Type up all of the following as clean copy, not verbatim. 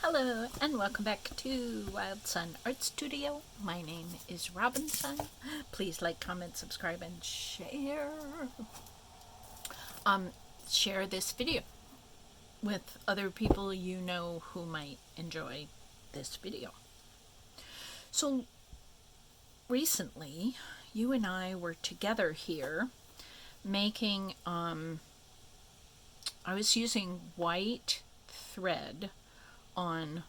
Hello and welcome back to Wildsunne Art Studio. My name is Robinsunne. Please like, comment, subscribe, and share. Share this video with other people you know who might enjoy this video. So recently, you and I were together here making, I was using white thread on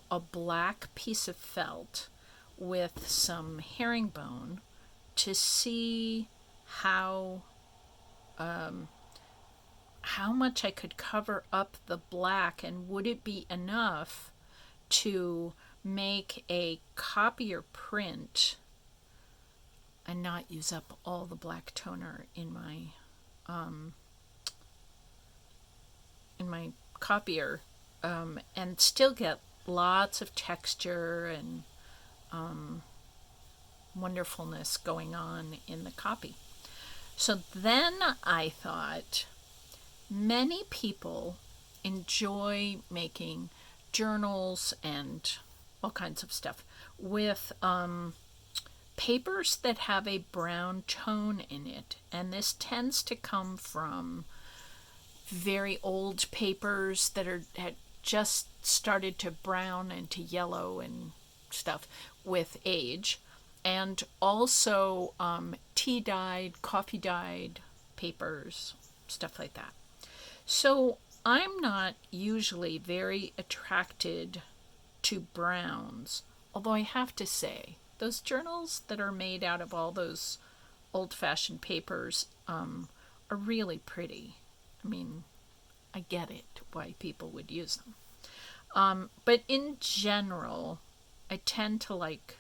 a black piece of felt with some herringbone to see how much I could cover up the black, and would it be enough to make a copier print and not use up all the black toner in my copier, and still get lots of texture and wonderfulness going on in the copy. So then I thought, many people enjoy making journals and all kinds of stuff with papers that have a brown tone in it, and this tends to come from very old papers that had just started to brown and to yellow and stuff with age, and also tea dyed, coffee dyed papers, stuff like that. So I'm not usually very attracted to browns, although I have to say, those journals that are made out of all those old-fashioned papers are really pretty. I mean, I get it why people would use them. But in general, I tend to like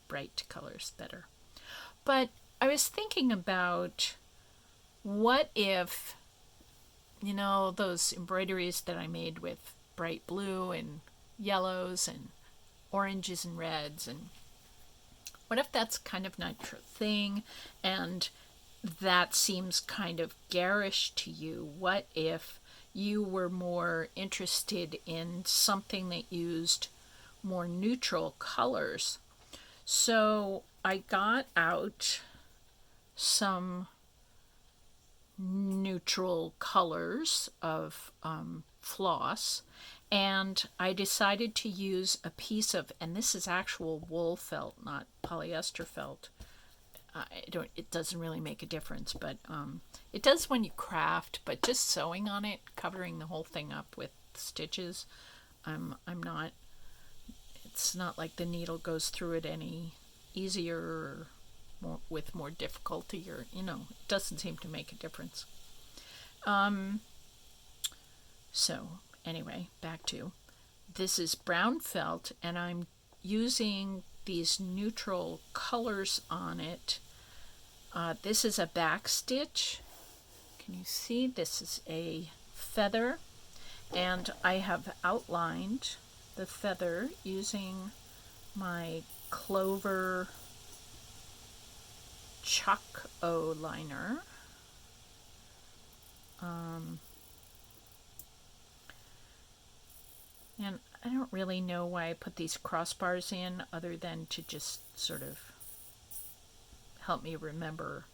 bright colors better. But I was thinking about, what if, those embroideries that I made with bright blue and yellows and oranges and reds, and what if that's kind of not your thing and that seems kind of garish to you? What if you were more interested in something that used more neutral colors? So I got out some neutral colors of floss, and I decided to use a piece of, and this is actual wool felt, not polyester felt. It doesn't really make a difference, but it does when you craft. But just sewing on it, covering the whole thing up with stitches, I'm not. It's not like the needle goes through it any easier or with more difficulty, or it doesn't seem to make a difference. So anyway, back to, this is brown felt, and I'm using these neutral colors on it. This is a back stitch. Can you see? This is a feather, and I have outlined the feather using my Clover Chalk O liner. And I don't really know why I put these crossbars in, other than to just sort of help me remember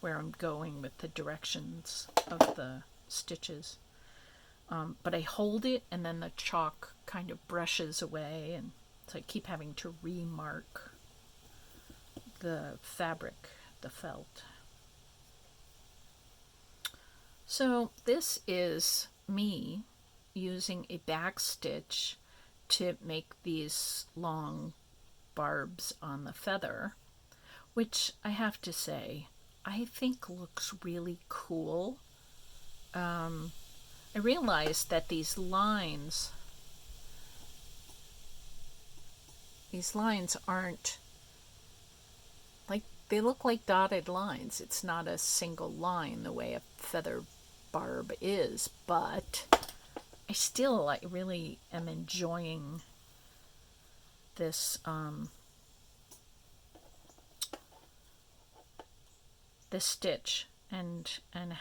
where I'm going with the directions of the stitches. But I hold it, and then the chalk kind of brushes away, and so I keep having to remark the fabric, the felt. So this is me using a back stitch to make these long barbs on the feather, which I have to say, I think looks really cool. I realized that these lines aren't like, they look like dotted lines. It's not a single line the way a feather barb is, but I still really am enjoying this this stitch and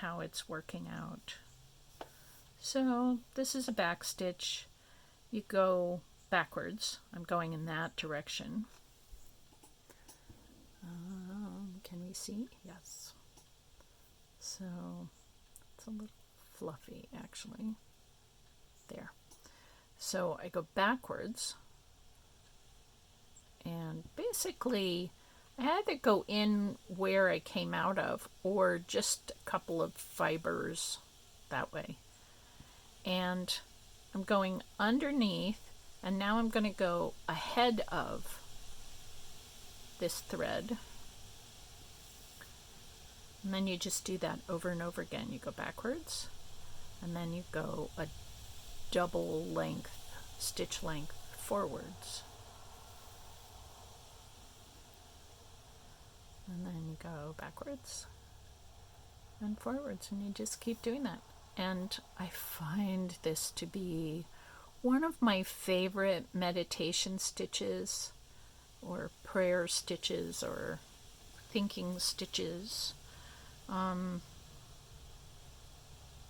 how it's working out. So this is a back stitch, you go backwards. I'm going in that direction. Can we see? Yes. So it's a little fluffy, actually. There. So I go backwards, and basically I either go in where I came out of or just a couple of fibers that way. And I'm going underneath, and now I'm going to go ahead of this thread. And then you just do that over and over again. You go backwards, and then you go a double length, stitch length forwards. And then you go backwards and forwards, and you just keep doing that. And I find this to be one of my favorite meditation stitches, or prayer stitches, or thinking stitches. I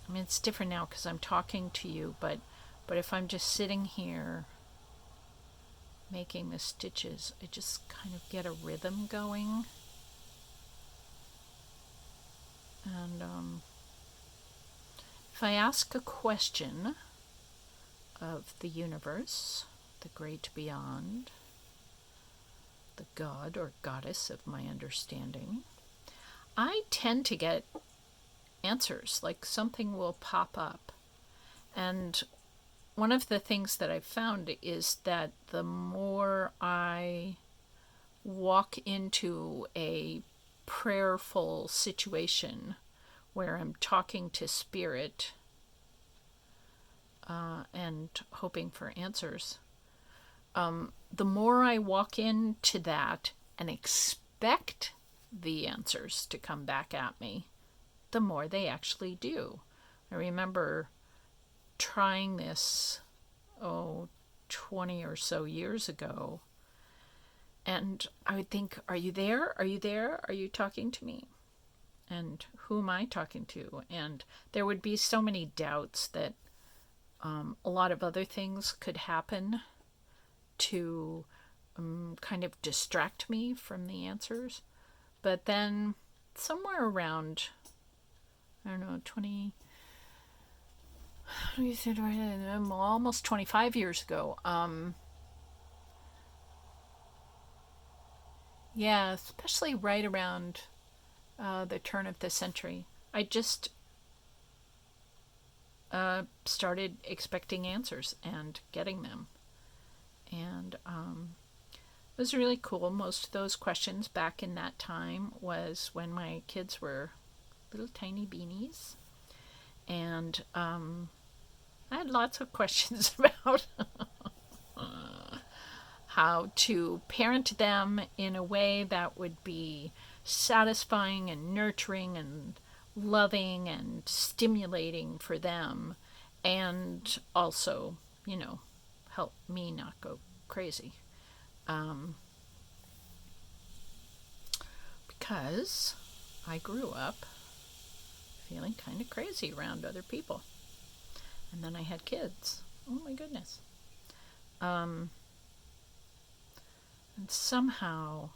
mean, it's different now because I'm talking to you, but if I'm just sitting here making the stitches, I just kind of get a rhythm going. And if I ask a question of the universe, the great beyond, the god or goddess of my understanding, I tend to get answers, like something will pop up. And one of the things that I've found is that the more I walk into a prayerful situation where I'm talking to spirit and hoping for answers, the more I walk into that and expect the answers to come back at me, the more they actually do. I remember trying this, 20 or so years ago, and I would think, are you there? Are you there? Are you talking to me? And who am I talking to? And there would be so many doubts that a lot of other things could happen to kind of distract me from the answers. But then somewhere around, I don't know, almost 25 years ago, yeah, especially right around the turn of the century, I just started expecting answers and getting them. And it was really cool. Most of those questions back in that time was when my kids were little tiny beanies. And I had lots of questions about how to parent them in a way that would be satisfying and nurturing and loving and stimulating for them, and also, help me not go crazy. Because I grew up feeling kind of crazy around other people. And then I had kids. Oh my goodness. And somehow,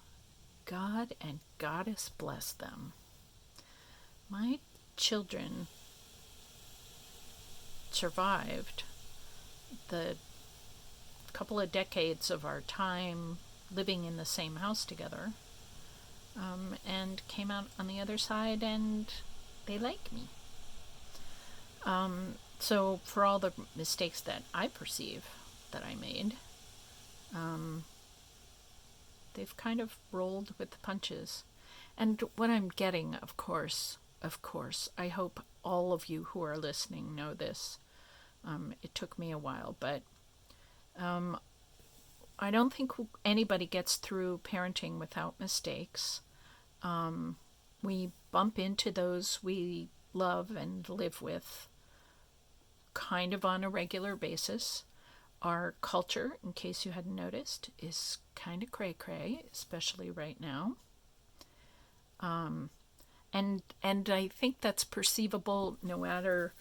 God and Goddess bless them, my children survived the couple of decades of our time living in the same house together, and came out on the other side, and they like me. So for all the mistakes that I perceive that I made, they've kind of rolled with the punches. And what I'm getting, of course, I hope all of you who are listening know this. It took me a while, but I don't think anybody gets through parenting without mistakes. We bump into those we love and live with kind of on a regular basis. Our culture, in case you hadn't noticed, is kind of cray-cray, especially right now. And I think that's perceivable no matter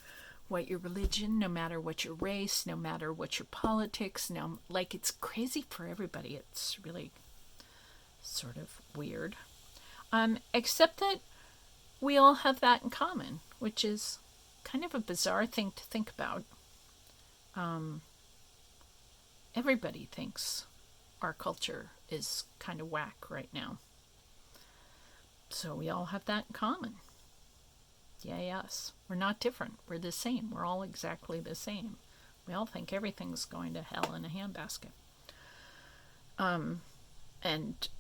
what your religion, no matter what your race, no matter what your politics. No, like, it's crazy for everybody. It's really sort of weird. Except that we all have that in common, which is kind of a bizarre thing to think about. Everybody thinks our culture is kind of whack right now. So we all have that in common. Yeah, yes. We're not different. We're the same. We're all exactly the same. We all think everything's going to hell in a handbasket. And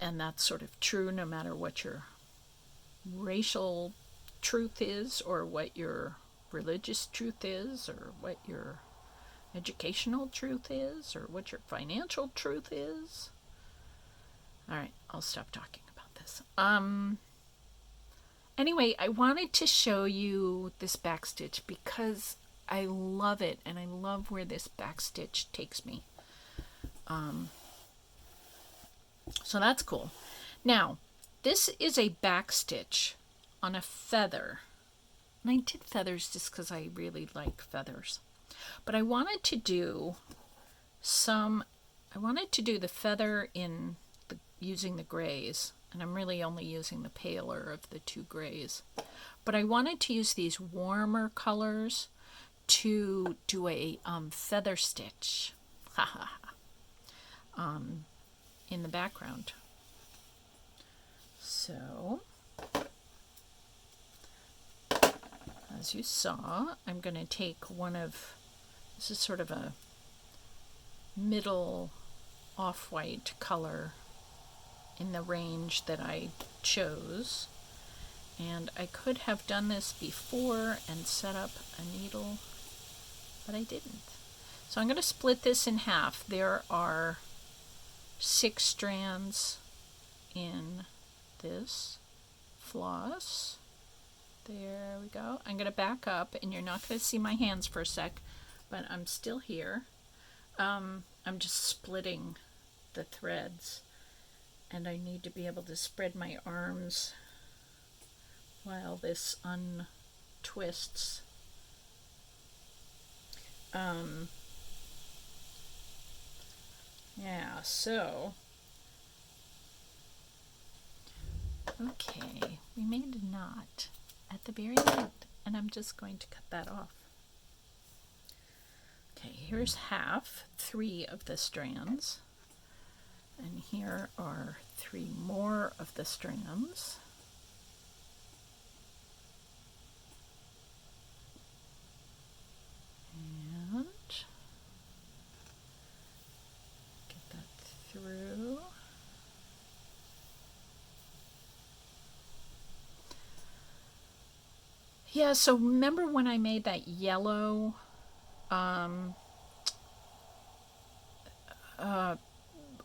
that's sort of true no matter what your racial truth is, or what your religious truth is, or what your educational truth is, or what your financial truth is. All right, I'll stop talking about this. Anyway, I wanted to show you this backstitch because I love it, and I love where this backstitch takes me. So that's cool. Now, this is a backstitch on a feather. And I did feathers just because I really like feathers. But I wanted to do the feather using the grays. And I'm really only using the paler of the two grays. But I wanted to use these warmer colors to do a feather stitch in the background. So, as you saw, I'm going to take this is sort of a middle off-white color in the range that I chose. And I could have done this before and set up a needle, but I didn't. So I'm going to split this in half. There are 6 strands in this floss. There we go. I'm going to back up, and you're not going to see my hands for a sec, but I'm still here. I'm just splitting the threads, and I need to be able to spread my arms while this untwists. Yeah, so, okay, we made a knot at the very end, and I'm just going to cut that off. Okay, here's 3 of the strands, and here are 3 more of the strands. And get that through. Yeah, so remember when I made that yellow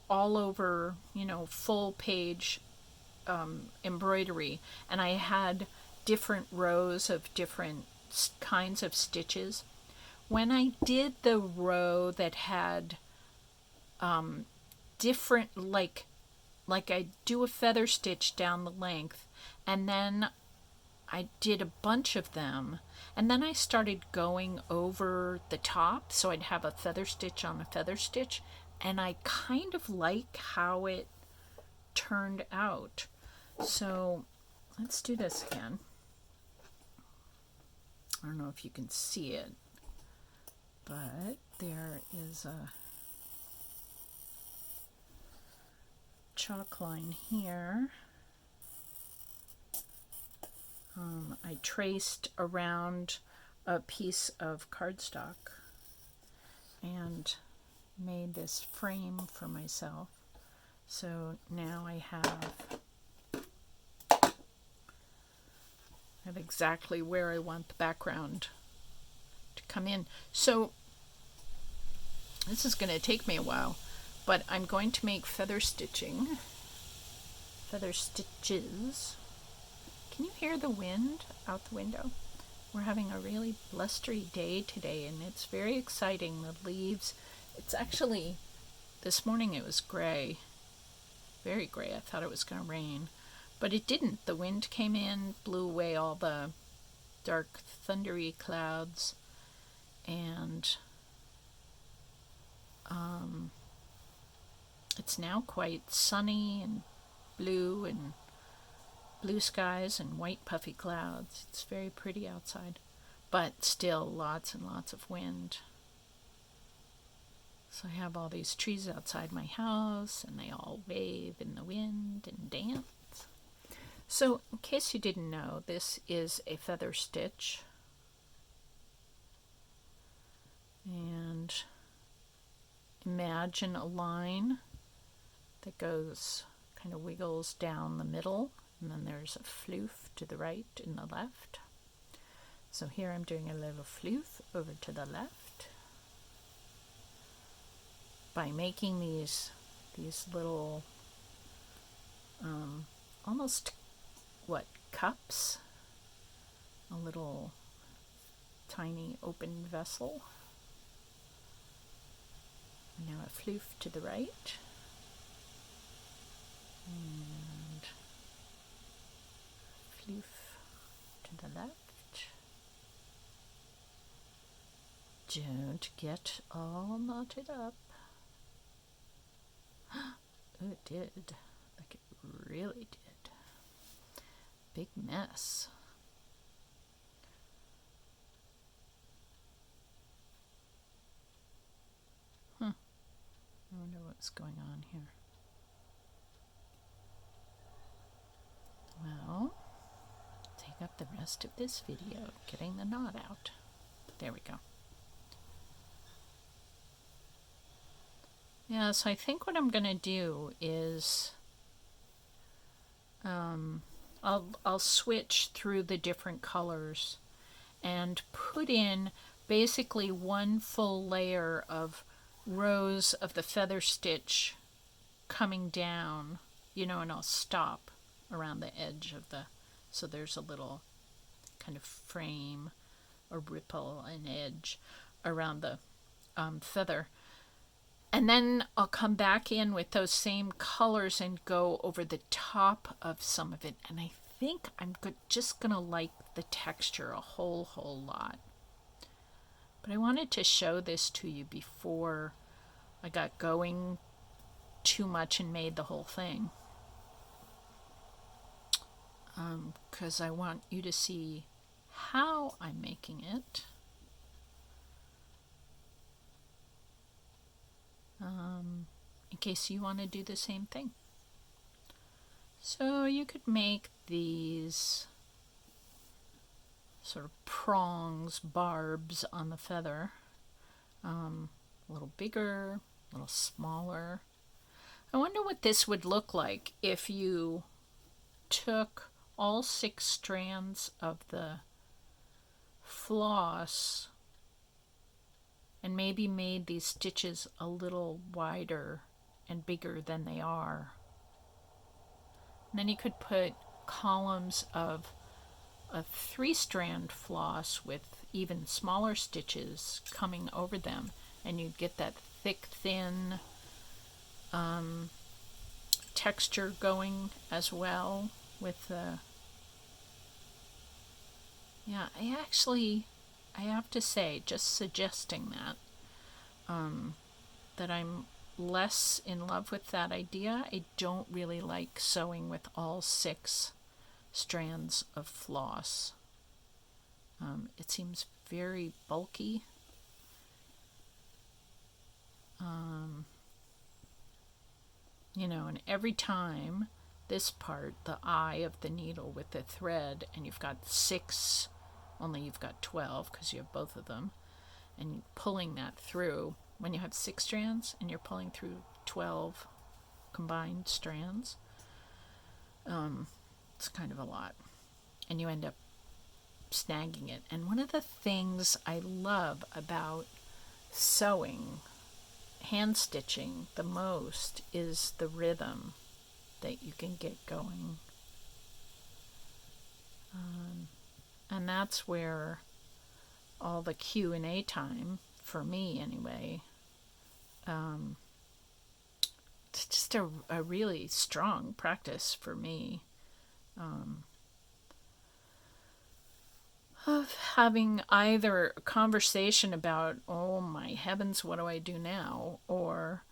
all over, full page embroidery, and I had different rows of different kinds of stitches. When I did the row that had different, like I do a feather stitch down the length, and then I did a bunch of them, and then I started going over the top, so I'd have a feather stitch on a feather stitch, and I kind of like how it turned out. So let's do this again. I don't know if you can see it, but there is a chalk line here. I traced around a piece of cardstock and made this frame for myself. So now I have exactly where I want the background to come in. So this is going to take me a while, but I'm going to make feather stitches. Can you hear the wind out the window? We're having a really blustery day today, and it's very exciting. The leaves, it's actually, this morning it was gray, very gray. I thought it was going to rain, but it didn't. The wind came in, blew away all the dark, thundery clouds, and it's now quite sunny and blue skies and white puffy clouds. It's very pretty outside, but still lots and lots of wind. So I have all these trees outside my house, and they all wave in the wind and dance. So in case you didn't know, this is a feather stitch. And imagine a line that goes, kind of wiggles down the middle, and then there's a floof to the right and the left. So here I'm doing a little floof over to the left by making these little almost cups, a little tiny open vessel. Now a floof to the right, and floof to the left. Don't get all knotted up. Oh, it did. Like it really did. Big mess. I wonder what's going on here. Well, take up the rest of this video getting the knot out. There we go. Yeah, so I think what I'm going to do is I'll switch through the different colors and put in basically one full layer of rows of the feather stitch coming down, and I'll stop around the edge of so there's a little kind of frame or ripple, an edge around the feather. And then I'll come back in with those same colors and go over the top of some of it. And I think I'm just going to like the texture a whole lot. But I wanted to show this to you before I got going too much and made the whole thing. Because I want you to see how I'm making it. In case you want to do the same thing. So you could make these sort of prongs, barbs on the feather. A little bigger, a little smaller. I wonder what this would look like if you took all 6 strands of the floss and maybe made these stitches a little wider and bigger than they are. And then you could put columns of a 3-strand floss with even smaller stitches coming over them, and you'd get that thick, thin texture going as well with the... Yeah, I have to say, just suggesting that I'm less in love with that idea. I don't really like sewing with all 6 strands of floss. It seems very bulky. And every time this part, the eye of the needle with the thread, and you've got 6, only you've got 12 because you have both of them, and pulling that through, when you have 6 strands and you're pulling through 12 combined strands, it's kind of a lot, and you end up snagging it. And one of the things I love about sewing, hand stitching the most, is the rhythm that you can get going. And that's where all the Q&A time, for me anyway, it's just a really strong practice for me. of having either a conversation about, oh my heavens, what do I do now? Or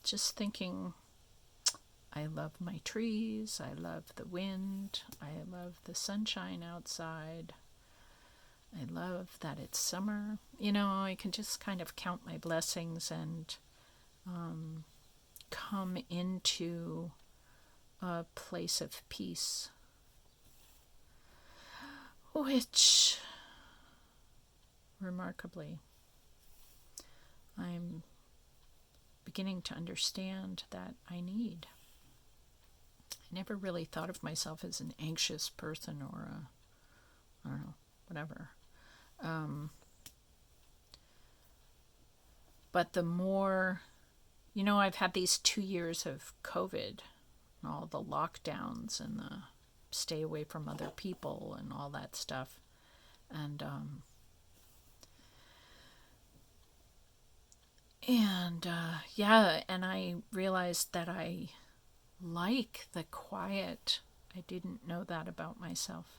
just thinking, I love my trees, I love the wind, I love the sunshine outside, I love that it's summer. I can just kind of count my blessings and come into a place of peace, which, remarkably, I'm beginning to understand that I need. I never really thought of myself as an anxious person or I don't know, whatever. But the more, I've had these 2 years of COVID and all the lockdowns and the stay away from other people and all that stuff. And I realized that I like the quiet. I didn't know that about myself.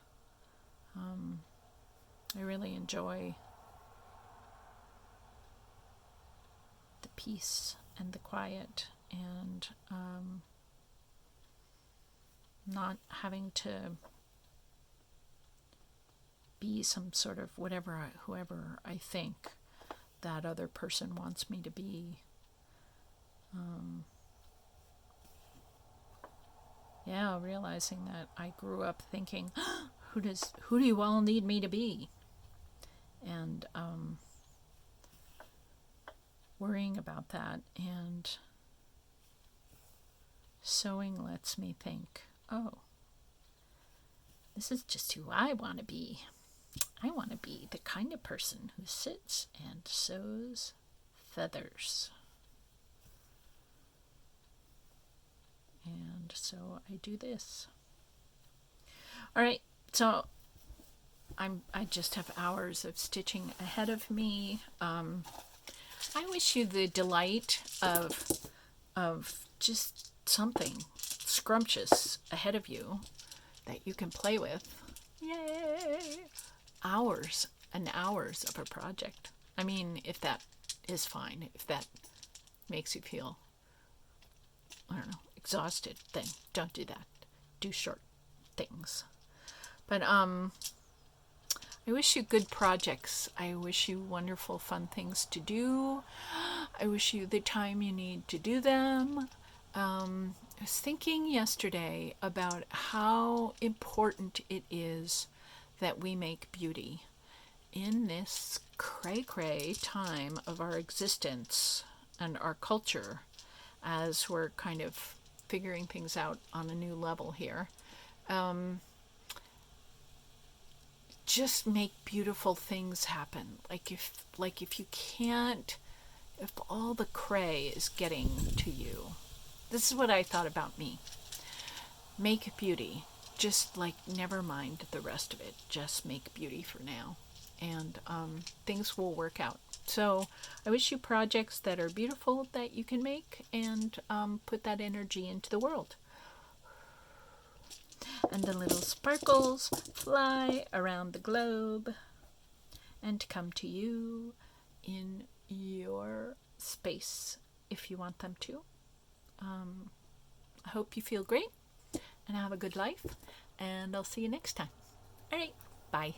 I really enjoy the peace and the quiet and not having to be some sort of whoever I think that other person wants me to be. Realizing that I grew up thinking, who do you all need me to be? And worrying about that. And sewing lets me think, oh, this is just who I want to be. I want to be the kind of person who sits and sews feathers. And so I do this. All right, so I just have hours of stitching ahead of me. I wish you the delight of just something scrumptious ahead of you that you can play with. Yay! Hours and hours of a project. I mean, if that is fine, if that makes you feel, I don't know, exhausted, then don't do that. Do short things. But I wish you good projects. I wish you wonderful, fun things to do. I wish you the time you need to do them. I was thinking yesterday about how important it is that we make beauty in this cray-cray time of our existence and our culture as we're kind of figuring things out on a new level here. Just make beautiful things happen. Like if you can't, if all the cray is getting to you. This is what I thought about me. Make beauty. Just never mind the rest of it. Just make beauty for now. And things will work out. So I wish you projects that are beautiful that you can make and put that energy into the world. And the little sparkles fly around the globe and come to you in your space if you want them to. I hope you feel great and have a good life, and I'll see you next time. All right, bye.